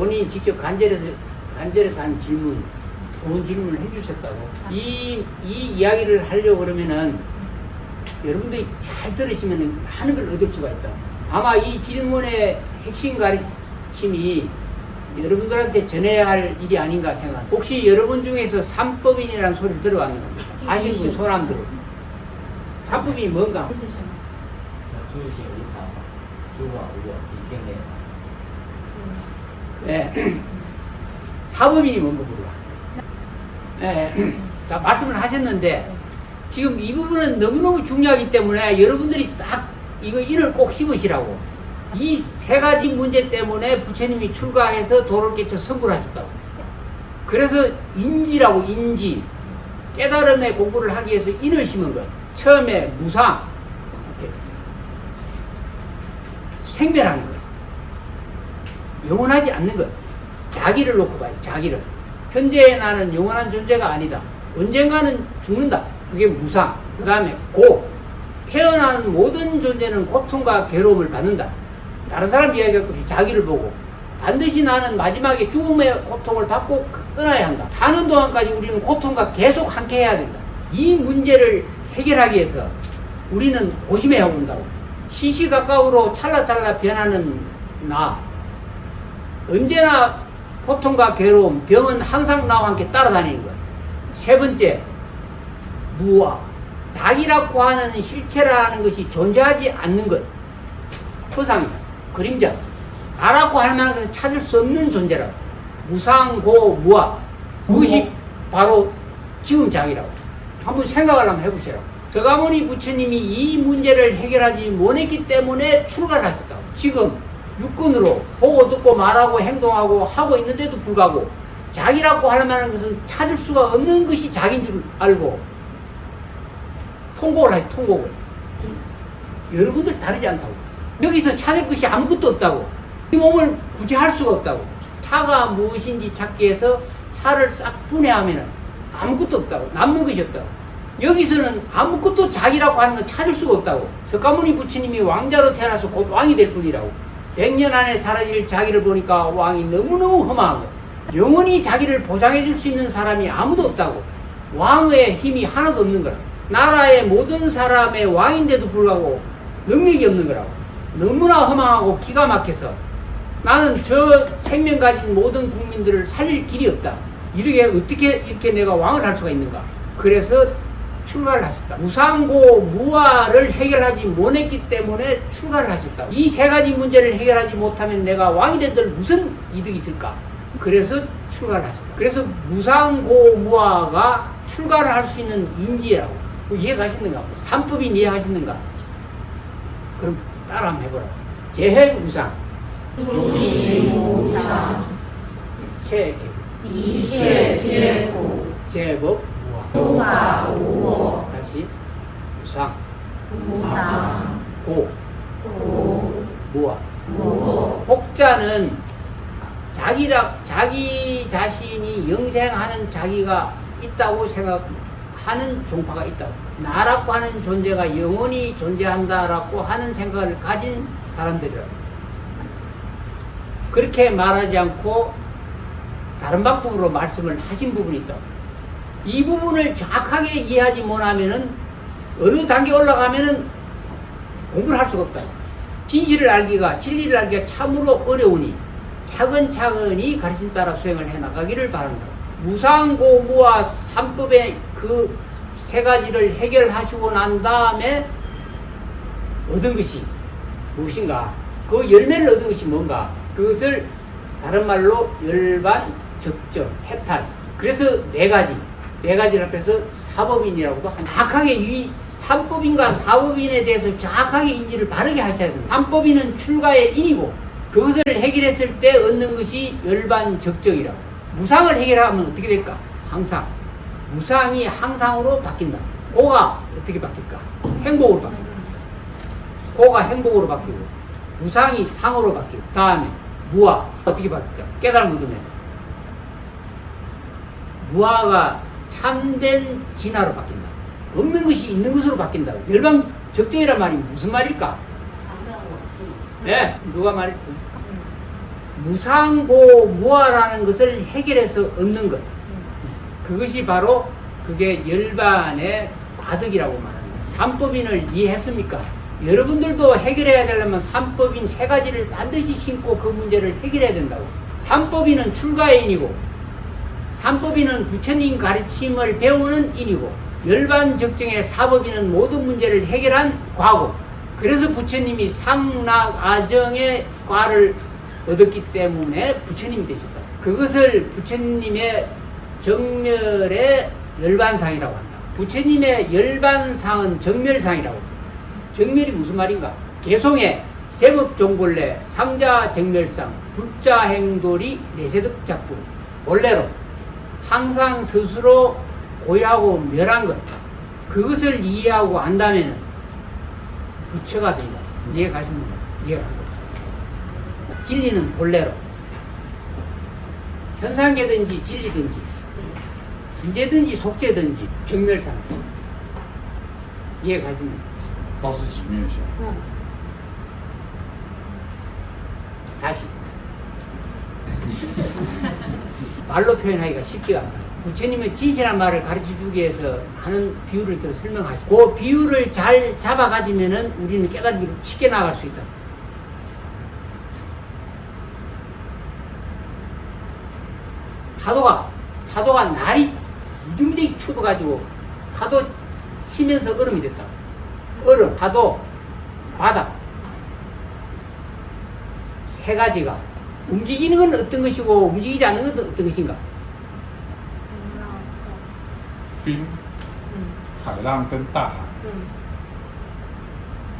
본인이 직접 간절해서 한 질문, 좋은 질문을 해주셨다고. 이 이야기를 하려고 그러면은 여러분들이 잘 들으시면 많은 걸 얻을 수가 있다. 아마 이 질문의 핵심 가르침이 여러분들한테 전해야 할 일이 아닌가 생각합니다. 혹시 여러분 중에서 삼법인이라는 소리를 들어봤는가? 아시는 분 손 안 들어. 삼법인이 뭔가? 是什么？诸行无常，诸法无我，即性内。 네. 사법인이 뭔가 물어봐. 네. 자, 말씀을 하셨는데 지금 이 부분은 너무너무 중요하기 때문에 여러분들이 싹 이를 꼭 심으시라고. 이 세 가지 문제 때문에 부처님이 출가해서 도를 깨쳐 선구를 하셨다고. 그래서 인지라고, 인지. 깨달음의 공부를 하기 위해서 인을 심은 것. 처음에 무상, 이렇게 생멸하는 것. 영원하지 않는 것. 자기를 놓고 봐요. 자기를. 현재 나는 영원한 존재가 아니다. 언젠가는 죽는다. 그게 무상. 그 다음에 고. 태어나는 모든 존재는 고통과 괴로움을 받는다. 다른 사람 이야기할 것 없이 자기를 보고 반드시 나는 마지막에 죽음의 고통을 받고 떠나야 한다. 사는 동안까지 우리는 고통과 계속 함께 해야 된다. 이 문제를 해결하기 위해서 우리는 고심해야 온다고. 시시각각으로 찰나찰나 변하는 나. 언제나 고통과 괴로움, 병은 항상 나와 함께 따라다니는 것. 세 번째, 무아. 닭이라고 하는 실체라는 것이 존재하지 않는 것. 허상이다. 그림자. 나라고 할 만한 것을 찾을 수 없는 존재라고. 무상고 무아. 그것이 바로 지금 자기라고. 한번 생각을 한번 해보시라고. 서가모니 부처님이 이 문제를 해결하지 못했기 때문에 출가를 하셨다고. 지금 육근으로 보고 듣고 말하고 행동하고 하고 있는데도 불구하고 자기라고 할 만한 것은 찾을 수가 없는 것이 자기인 줄 알고 통곡을 하지. 통곡을. 여러분들 다르지 않다고. 여기서 찾을 것이 아무것도 없다고. 이 몸을 구제할 수가 없다고. 차가 무엇인지 찾기 위해서 차를 싹 분해하면 아무것도 없다고. 남는 것이 없다고. 여기서는 아무것도 자기라고 하는 건 찾을 수가 없다고. 석가모니 부처님이 왕자로 태어나서 곧 왕이 될 뿐이라고. 100년 안에 사라질 자기를 보니까 왕이 너무너무 험하고 영원히 자기를 보장해 줄 수 있는 사람이 아무도 없다고. 왕의 힘이 하나도 없는 거라고. 나라의 모든 사람의 왕인데도 불구하고 능력이 없는 거라고. 너무나 허망하고 기가 막혀서 나는 저 생명 가진 모든 국민들을 살릴 길이 없다. 이렇게 어떻게 이렇게 내가 왕을 할 수가 있는가. 그래서 출가를 하셨다. 무상고 무아를 해결하지 못했기 때문에 출가를 하셨다. 이 세 가지 문제를 해결하지 못하면 내가 왕이 된들 무슨 이득이 있을까. 그래서 출가를 하셨다. 그래서 무상고 무아가 출가를 할 수 있는 인지라고. 이해가시는가? 삼법인 이해하시는가? 그럼 따라 한번 해보라. 재해무상, 이切皆苦 제법 무아. 诸法无我 다시 무상, 无常 고, 无 무아. 我 혹자는 자기 자신이 영생하는 자기가 있다고 생각하는 종파가 있다고. 나라고 하는 존재가 영원히 존재한다라고 하는 생각을 가진 사람들이라고. 그렇게 말하지 않고 다른 방법으로 말씀을 하신 부분이 있다고. 이 부분을 정확하게 이해하지 못하면은 어느 단계 올라가면은 공부를 할 수가 없다고. 진실을 알기가, 진리를 알기가 참으로 어려우니 차근차근히 가르침 따라 수행을 해나가기를 바란다. 무상고무와 삼법의 그 세 가지를 해결하시고 난 다음에 얻은 것이 무엇인가? 그 열매를 얻은 것이 뭔가? 그것을 다른 말로 열반, 적정, 해탈. 그래서 네 가지를 합해서 사법인이라고도 정확하게 이 삼법인과 사법인에 대해서 정확하게 인지를 바르게 하셔야 됩니다. 삼법인은 출가의 인이고 그것을 해결했을 때 얻는 것이 열반, 적정이라고. 무상을 해결하면 어떻게 될까? 항상. 무상이 항상으로 바뀐다. 고가 어떻게 바뀔까? 행복으로 바뀐다. 고가 행복으로 바뀌고 무상이 상으로 바뀌고 다음에 무아 어떻게 바뀔까? 깨달음 얻으면 무아가 참된 진화로 바뀐다. 없는 것이 있는 것으로 바뀐다고. 열반 적정이란 말이 무슨 말일까? 네, 누가 말했지? 무상고무아라는 것을 해결해서 얻는 것. 그것이 바로 그게 열반의 과득이라고 말합니다. 삼법인을 이해했습니까? 여러분들도 해결해야 되려면 삼법인 세 가지를 반드시 신고 그 문제를 해결해야 된다고. 삼법인은 출가의 인이고, 삼법인은 부처님 가르침을 배우는 인이고, 열반적정의 사법인은 모든 문제를 해결한 과고, 그래서 부처님이 상락아정의 과를 얻었기 때문에 부처님이 되셨다. 그것을 부처님의 정멸의 열반상이라고 한다. 부처님의 열반상은 정멸상이라고 한다. 정멸이 무슨 말인가? 개송의 제법종본래 상자정멸상 불자행돌이 내세득 작품. 본래로 항상 스스로 고유하고 멸한 것, 그것을 이해하고 안다면 부처가 된다. 이해가 가십니까? 이해가 안 된다. 진리는 본래로 현상계든지 진리든지 진재든지 속재든지 정멸상. 이해가 가십니까? 都是几面相。 다시 말로 표현하기가 쉽지가 않다. 부처님은 진실한 말을 가르쳐주기 위해서 많은 비유를 들어 설명하시고, 그 비유를 잘 잡아가지면은 우리는 깨달음으로 쉽게 나아갈 수 있다. 파도가 날이 무지무지 추워가지고 파도 치면서 얼음이 됐다. 얼음, 파도, 바다 세 가지가 움직이는 건 어떤 것이고 움직이지 않는 것은 어떤 것인가? 冰、海浪跟大海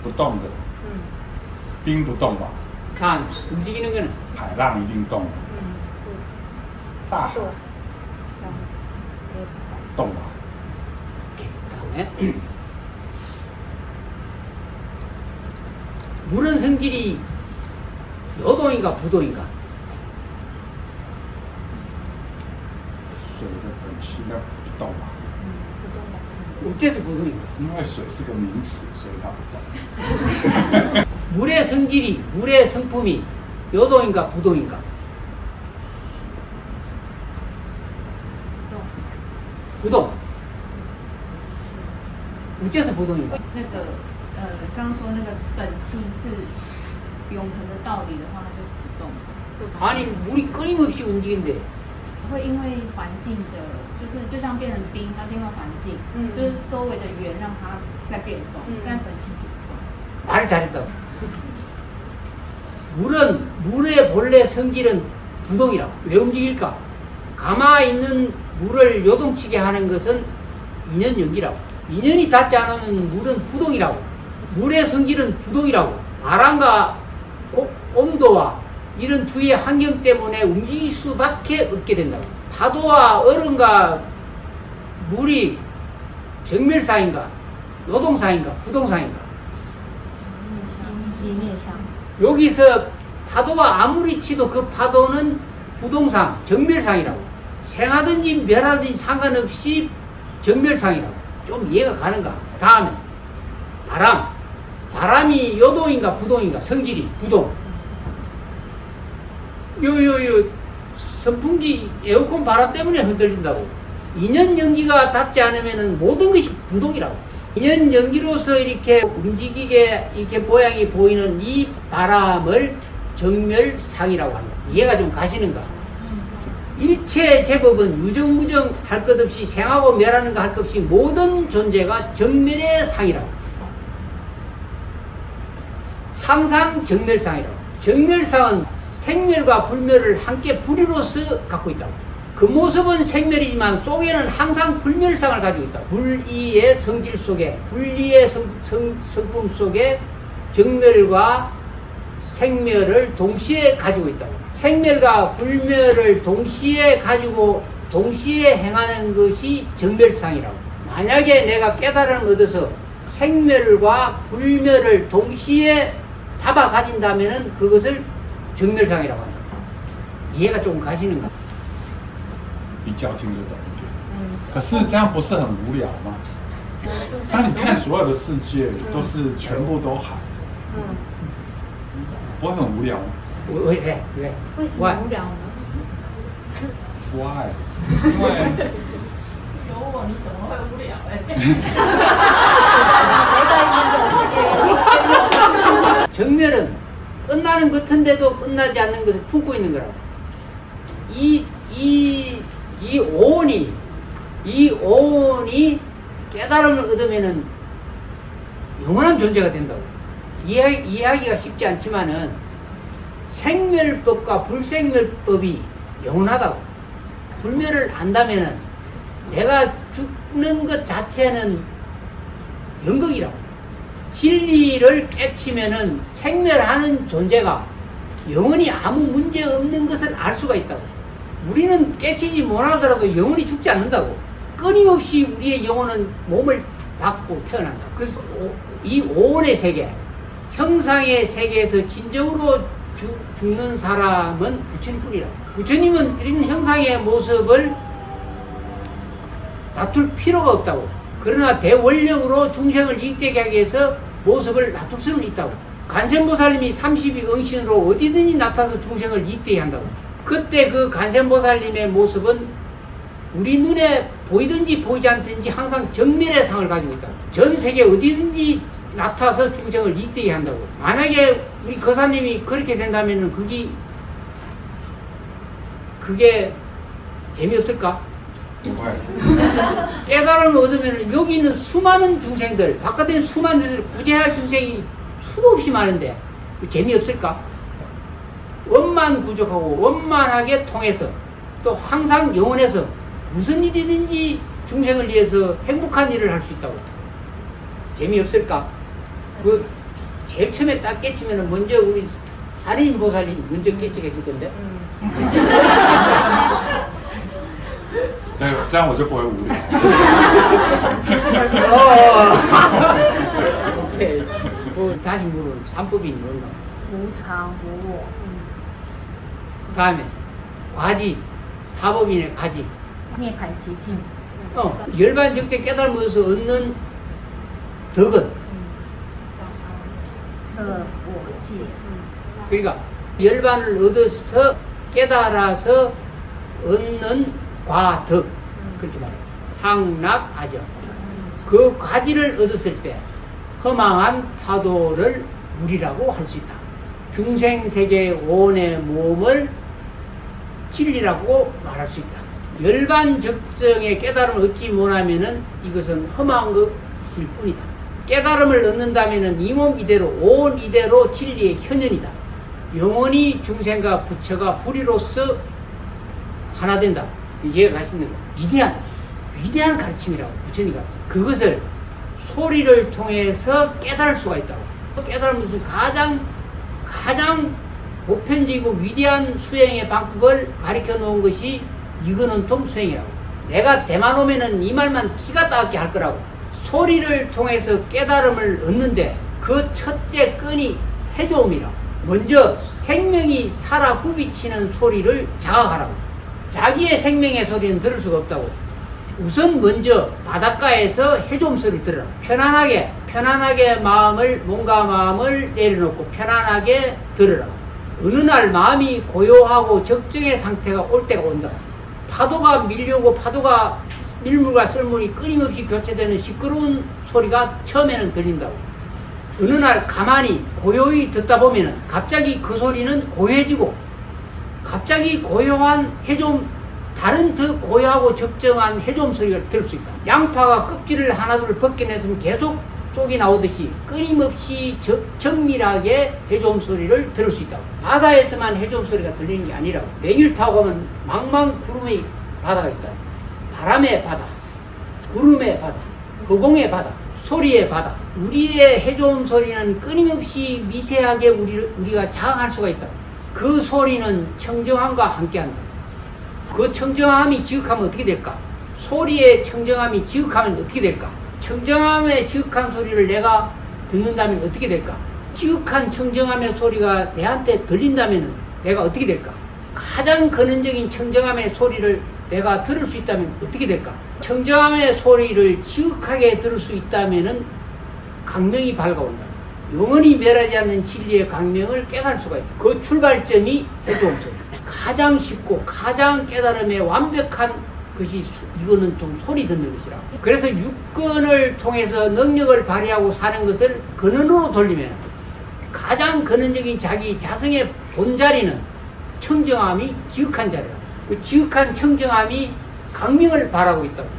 不动的，冰不动吧？ 간 움직이는 거는 海浪一定动，大海动吧？ 그다음에 물은 성질이 요동인가 부동인가? 水的本性应该不动吧？ 어째서 부동인가? 因为水是个名词，所以它不动。 물의 성질이, 물의 성품이 요동인가 부동인가? 부동. 어째서 부동인가? 那个刚刚说那个本性是永恒的道理的话，它就是不动的。 아니 물이 끊임없이 움직인대. 会因为环境的，就是就像变成冰，它是因为环境，就是周围的缘让它在变动，但本性是不动。 말 잘했다. 물은 물의 본래 성질은 부동이라고. 왜 움직일까? 가마 있는 물을 요동치게 하는 것은 인연 연기라고. 인연이 닿지 않으면 물은 부동이라고. 물의 성질은 부동이라고. 바람과 온도와 이런 주위의 환경 때문에 움직일 수밖에 없게 된다고. 파도와 얼음과 물이 정멸상인가, 노동상인가, 부동상인가? 机面相， 여기서 파도가 아무리 치도 그 파도는 부동상, 정멸상이라고. 생하든지 멸하든지 상관없이 정멸상이라고. 좀 이해가 가는가? 다음에 바람이 요동인가 부동인가? 성질이 부동. 선풍기 에어컨 바람 때문에 흔들린다고. 인연 연기가 닿지 않으면 모든 것이 부동이라고. 인연 연기로서 이렇게 움직이게 이렇게 모양이 보이는 이 바람을 정멸상이라고 한다. 이해가 좀 가시는가? 일체 제법은 유정무정 할 것 없이 생하고 멸하는 거 할 것 없이 모든 존재가 정멸의 상이라고. 항상 정멸상이라고. 정멸상은 생멸과 불멸을 함께 불이로서 갖고 있다고. 그 모습은 생멸이지만 속에는 항상 불멸상을 가지고 있다. 불이의 성질 속에, 불이의 성품 속에 정멸과 생멸을 동시에 가지고 있다고. 생멸과 불멸을 동시에 가지고 동시에 행하는 것이 정멸상이라고. 만약에 내가 깨달음을 얻어서 생멸과 불멸을 동시에 잡아 가진다면 그것을 정멸상이라고 한다. 이해가 조금 가시는가? 比较听得懂一点。可是这样不是很无聊吗？当你看所有的世界都是全部都海，不会很无聊吗？ 왜? 为什么无聊呢？ Why？因为有我你怎么会无聊정멸은 끝나는 것 같은데도 끝나지 않는 것을 품고 있는 거라고. 이 오온이 깨달음을 얻으면은 영원한 존재가 된다고. 이해하기가 쉽지 않지만은 생멸법과 불생멸법이 영원하다고. 불멸을 안다면은 내가 죽는 것 자체는 연극이라고. 진리를 깨치면은 생멸하는 존재가 영원히 아무 문제 없는 것을 알 수가 있다고. 우리는 깨치지 못하더라도 영원히 죽지 않는다고. 끊임없이 우리의 영혼은 몸을 받고 태어난다. 그래서 이 오온의 세계, 형상의 세계에서 진정으로 죽는 사람은 부처님뿐이라고. 부처님은 이런 형상의 모습을 다툴 필요가 없다고. 그러나 대원력으로 중생을 이익되게 하기 위해서 모습을 놔둘 수는 있다고. 간센보살님이 32응신으로 어디든지 나타나서 중생을 이익되게 한다고. 그때 그 간센보살님의 모습은 우리 눈에 보이든지 보이지 않든지 항상 정면의 상을 가지고 있다. 전 세계 어디든지 나타나서 중생을 이익되게 한다고. 만약에 우리 거사님이 그렇게 된다면 그게 재미없을까? 깨달음을 얻으면 여기 있는 수많은 중생들, 바깥에 있는 수많은 중생들, 구제할 중생이 수도 없이 많은데 재미없을까? 원만 구족하고 원만하게 통해서 또 항상 영원해서 무슨 일이든지 중생을 위해서 행복한 일을 할 수 있다고. 재미없을까? 그 제일 처음에 딱 깨치면 먼저 우리 사리인 보살님 먼저 깨치게 해줄 건데. 对，这样我就不会无聊。 오케이. 다시 물은 3법이 뭔가. 无常无我。 다음에 과지, 사법인의 과지. 涅槃极境。 열반 적재 깨달으면서 얻는 덕은. 特我记。 그러니까 열반을 얻어서 깨달아서 얻는 과덕. 그렇게 말해요. 상락아정. 그 과지를 얻었을 때 허망한 파도를 물이라고 할 수 있다. 중생세계 오온의 몸을 진리라고 말할 수 있다. 열반적정의 깨달음을 얻지 못하면은 이것은 허망한 것일 뿐이다. 깨달음을 얻는다면은 이 몸 이대로 오온 이대로 진리의 현현이다. 영원히 중생과 부처가 불이로서 하나 된다. 이해가 가시는 거. 위대한 가르침이라고 부처님 가르침. 그것을 소리를 통해서 깨달을 수가 있다고. 깨달은 것은 가장 보편적이고 위대한 수행의 방법을 가르쳐 놓은 것이 이거는 수행이라고. 내가 대만 오면은 이 말만 기가 따갑게 할 거라고. 소리를 통해서 깨달음을 얻는데 그 첫째 끈이 해조음이라고. 먼저 생명이 살아 후비치는 소리를 자각하라고. 자기의 생명의 소리는 들을 수가 없다고. 우선 먼저 바닷가에서 해조음 소리를 들으라. 편안하게 몸과 마음을 내려놓고 편안하게 들으라. 어느 날 마음이 고요하고 적정의 상태가 올 때가 온다. 파도가 밀려오고 밀물과 썰물이 끊임없이 교체되는 시끄러운 소리가 처음에는 들린다고. 어느 날 가만히 고요히 듣다 보면은 갑자기 그 소리는 고요해지고 갑자기 고요한 해좀 다른 더 고요하고 적정한 해좀 소리가 들을 수 있다. 양파가 껍질을 하나둘 벗겨냈으면 계속 쏙이 나오듯이 끊임없이 정밀하게 해좀 소리를 들을 수 있다고. 바다에서만 해좀 소리가 들리는 게 아니라고. 매일 타고 가면 망망 구름의 바다가 있다. 바람의 바다, 구름의 바다, 허공의 바다, 소리의 바다. 우리의 해좀 소리는 끊임없이 미세하게 우리가 자각할 수가 있다. 그 소리는 청정함과 함께한다. 그 청정함이 지극하면 어떻게 될까? 소리의 청정함이 지극하면 어떻게 될까? 청정함의 지극한 소리를 내가 듣는다면 어떻게 될까? 지극한 청정함의 소리가 내한테 들린다면 내가 어떻게 될까? 가장 근원적인 청정함의 소리를 내가 들을 수 있다면 어떻게 될까? 청정함의 소리를 지극하게 들을 수 있다면 강명이 밝아온다. 영원히 멸하지 않는 진리의 강명을 깨달을 수가 있다. 그 출발점이 해조음소리. 가장 쉽고 가장 깨달음의 완벽한 것이 이거는 좀 소리 듣는 것이라. 그래서 육근을 통해서 능력을 발휘하고 사는 것을 근원으로 돌리면 가장 근원적인 자기 자성의 본자리는 청정함이 지극한 자리라. 그 지극한 청정함이 강명을 발하고 있다고.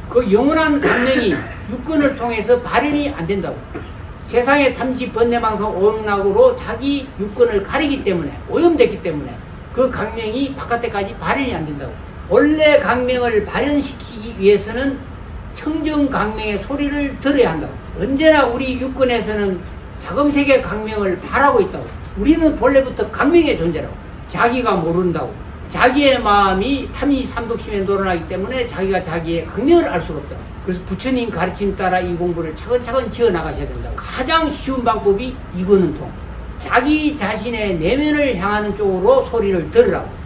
그 영원한 강명이 육근을 통해서 발현이 안 된다고. 세상의 탐지 번뇌망상 오용락으로 자기 육근을 가리기 때문에 오염됐기 때문에 그 강명이 바깥에까지 발현이 안 된다고. 본래 강명을 발현시키기 위해서는 청정 강명의 소리를 들어야 한다고. 언제나 우리 육근에서는 자금세계 강명을 발하고 있다고. 우리는 본래부터 강명의 존재라고. 자기가 모른다고. 자기의 마음이 탐이 삼독심에 놀아나기 때문에 자기가 자기의 강명을 알 수가 없다. 그래서 부처님 가르침 따라 이 공부를 차근차근 지어 나가셔야 된다고. 가장 쉬운 방법이 이거는 통. 자기 자신의 내면을 향하는 쪽으로 소리를 들으라고.